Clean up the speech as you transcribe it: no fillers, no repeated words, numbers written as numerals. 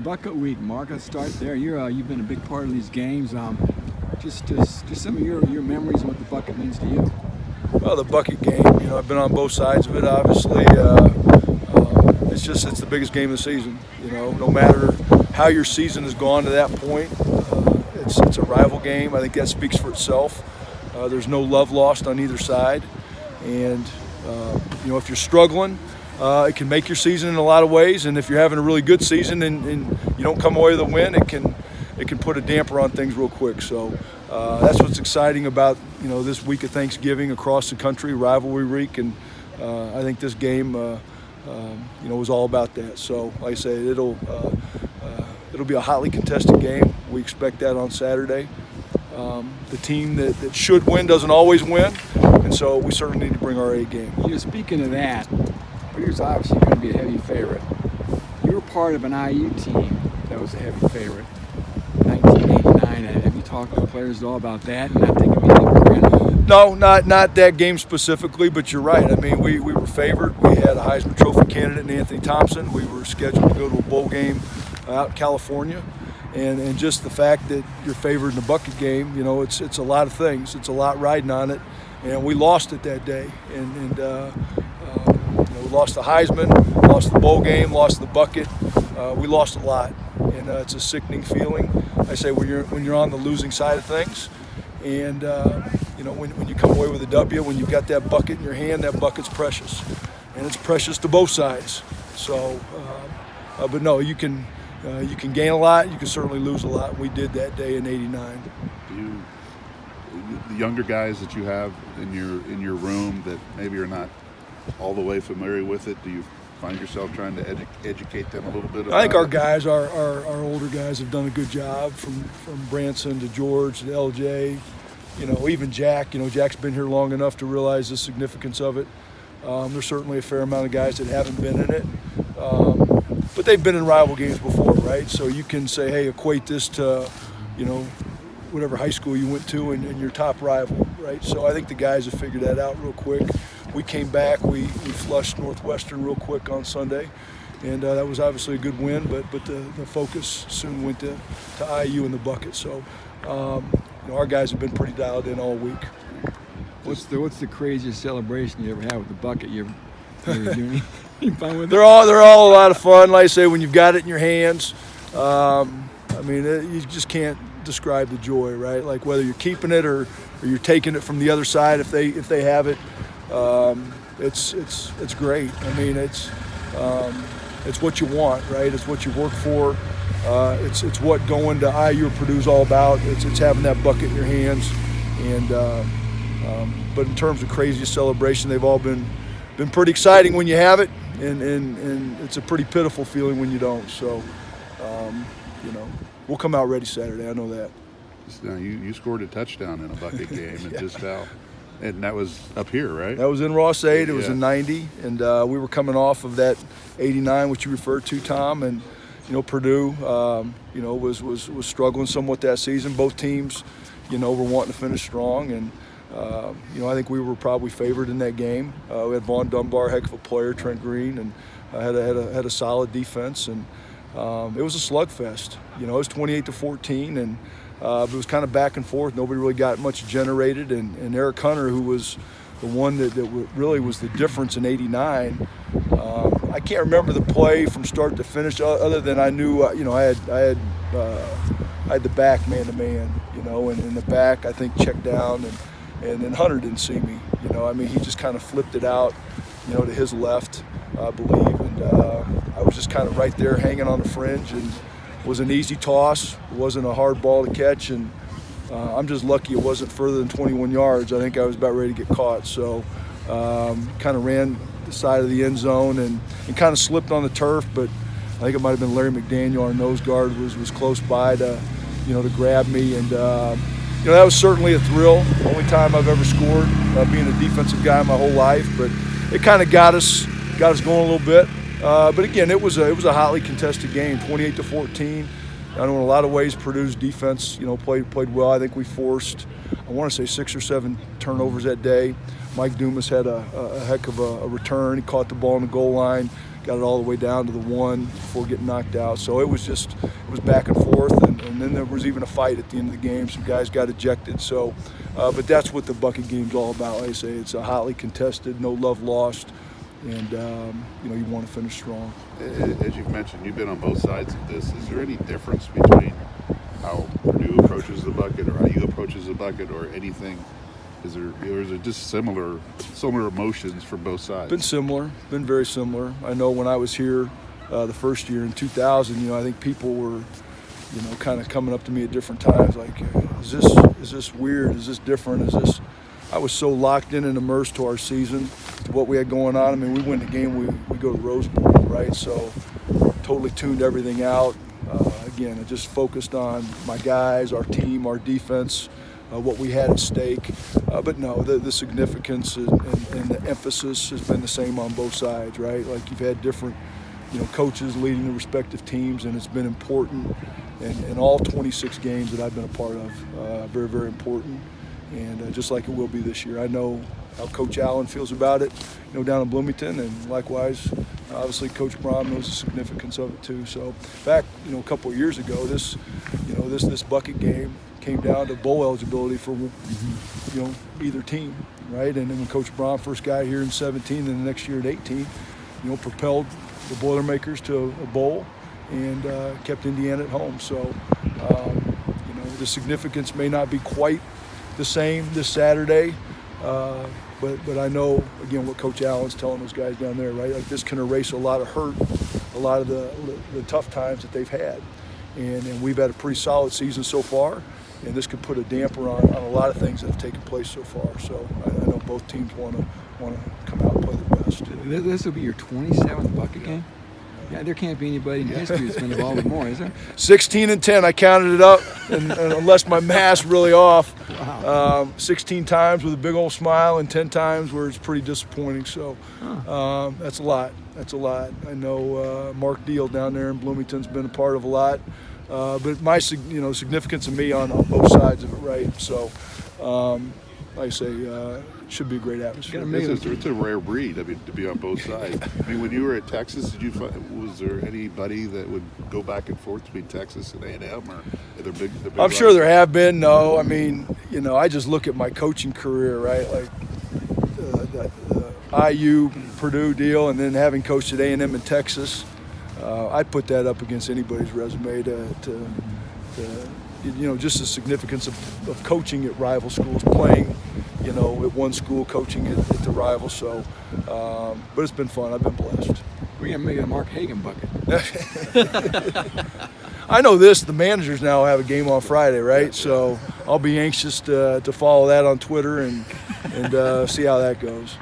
Bucket Week, Mark. Let's start there. You've been a big part of these games. Just some of your memories of what the bucket means to you. Well, the bucket game. I've been on both sides of it. Obviously, it's the biggest game of the season. No matter how your season has gone to that point, it's a rival game. I think that speaks for itself. There's no love lost on either side, and if you're struggling, it can make your season in a lot of ways. And if you're having a really good season and you don't come away with a win, it can put a damper on things real quick. So that's what's exciting about this week of Thanksgiving across the country, rivalry week, and I think this game was all about that. So like I say, it'll be a hotly contested game. We expect that on Saturday. The team that should win doesn't always win, and so we certainly need to bring our A game. Speaking of that, Purdue's obviously going to be a heavy favorite. You were part of an IU team that was a heavy favorite, 1989. Have you talked to the players at all about that? And I think No, not that game specifically, but you're right. I mean, we were favored. We had a Heisman Trophy candidate in Anthony Thompson. We were scheduled to go to a bowl game out in California. And just the fact that you're favored in the bucket game, it's a lot of things. It's a lot riding on it. And we lost it that day. And we lost the Heisman, lost the bowl game, lost the bucket. We lost a lot. And it's a sickening feeling. I say when you're on the losing side of things. And, when you come away with a W, when you've got that bucket in your hand, that bucket's precious. And it's precious to both sides. So, but no, you can gain a lot. You can certainly lose a lot. We did that day in '89. The younger guys that you have in your room that maybe are not all the way familiar with it, do you find yourself trying to educate them a little bit about I think our it? guys, our older guys, have done a good job from Branson to George to LJ. Even Jack. Jack's been here long enough to realize the significance of it. There's certainly a fair amount of guys that haven't been in it. But they've been in rival games before, right? So you can say, hey, equate this to, whatever high school you went to and your top rival, right? So I think the guys have figured that out real quick. We came back, we flushed Northwestern real quick on Sunday, and that was obviously a good win, but the focus soon went to IU in the bucket. So our guys have been pretty dialed in all week. What's the craziest celebration you ever had with the bucket? You ever do any fun with it? They're all a lot of fun. Like I say, when you've got it in your hands, you just can't describe the joy, right? Like whether you're keeping it or you're taking it from the other side if they have it, it's great. I mean, it's what you want, right? It's what you work for. It's what going to IU or Purdue's all about. It's having that bucket in your hands, and but in terms of craziest celebration, they've all been pretty exciting when you have it, and it's a pretty pitiful feeling when you don't. So, we'll come out ready Saturday. I know that. Now, you scored a touchdown in a bucket game, yeah. And that was up here, right? That was in Ross 8. It was in 90, and we were coming off of that 89, which you referred to, Tom, and Purdue, was struggling somewhat that season. Both teams, were wanting to finish strong, and I think we were probably favored in that game. We had Vaughn Dunbar, heck of a player, Trent Green, and had a solid defense, and it was a slugfest. It was 28-14, and it was kind of back and forth. Nobody really got much generated, and Eric Hunter, who was the one that really was the difference in '89. I can't remember the play from start to finish, other than I knew, I had the back man to man, and in the back I think checked down, and then Hunter didn't see me. He just kind of flipped it out, to his left, I believe, and I was just kind of right there hanging on the fringe, and it was an easy toss. It wasn't a hard ball to catch, and I'm just lucky it wasn't further than 21 yards. I think I was about ready to get caught, so kind of ran the side of the end zone and kind of slipped on the turf, but I think it might have been Larry McDaniel, our nose guard, was close by to grab me, and that was certainly a thrill. Only time I've ever scored, being a defensive guy my whole life, but it kind of got us going a little bit. But again, it was a hotly contested game, 28-14. I know in a lot of ways Purdue's defense, played well. I think we forced, I want to say 6 or 7 turnovers that day. Mike Dumas had a heck of a return. He caught the ball on the goal line, got it all the way down to the 1 before getting knocked out. So it was back and forth, and then there was even a fight at the end of the game. Some guys got ejected. So, but that's what the bucket game's all about. Like I say, it's a hotly contested, no love lost, and you want to finish strong. As you've mentioned, you've been on both sides of this. Is there any difference between how Purdue approaches the bucket or how you approaches the bucket or anything? Is it just similar emotions from both sides? Been similar, been very similar. I know when I was here the first year in 2000, I think people were, kind of coming up to me at different times like, is this weird? Is this different? I was so locked in and immersed to our season, to what we had going on. I mean, we win the game, we go to the Rose Bowl, right? So totally tuned everything out. Again, I just focused on my guys, our team, our defense, what we had at stake. But no, the significance and the emphasis has been the same on both sides, right? Like you've had different, coaches leading the respective teams, and it's been important in all 26 games that I've been a part of. Very, very important, and just like it will be this year. I know how Coach Allen feels about it, down in Bloomington, and likewise, obviously Coach Braun knows the significance of it too. So back, a couple of years ago, this bucket game came down to bowl eligibility for, either team, right? And then when Coach Braun first got here in 17, and the next year at 18, propelled the Boilermakers to a bowl and kept Indiana at home. So, the significance may not be quite the same this Saturday, but I know, again, what Coach Allen's telling those guys down there, right? Like this can erase a lot of hurt, a lot of the tough times that they've had. And we've had a pretty solid season so far, and this could put a damper on a lot of things that have taken place so far. So I know both teams want to come out and play their best. This will be your 27th bucket game? Yeah, there can't be anybody in history that's been involved with more, is there? 16 and 10, I counted it up, and unless my math's really off, Wow. 16 times with a big old smile and 10 times where it's pretty disappointing. So that's a lot. That's a lot. I know Mark Deal down there in Bloomington's been a part of a lot, but my significance of me on both sides of it, right? So, like I say, should be a great atmosphere. It's a rare breed. I mean, to be on both sides. I mean, when you were at Texas, was there anybody that would go back and forth between Texas and A&M, or the big? I'm sure there have been. No, I mean, I just look at my coaching career, right? Like the IU Purdue deal, and then having coached at A&M in Texas, I'd put that up against anybody's resume to just the significance of coaching at rival schools, playing, at one school, coaching at the rival. So, but it's been fun. I've been blessed. We're going to make a Mark Hagen bucket. I know this, the managers now have a game on Friday, right? So I'll be anxious to follow that on Twitter and see how that goes.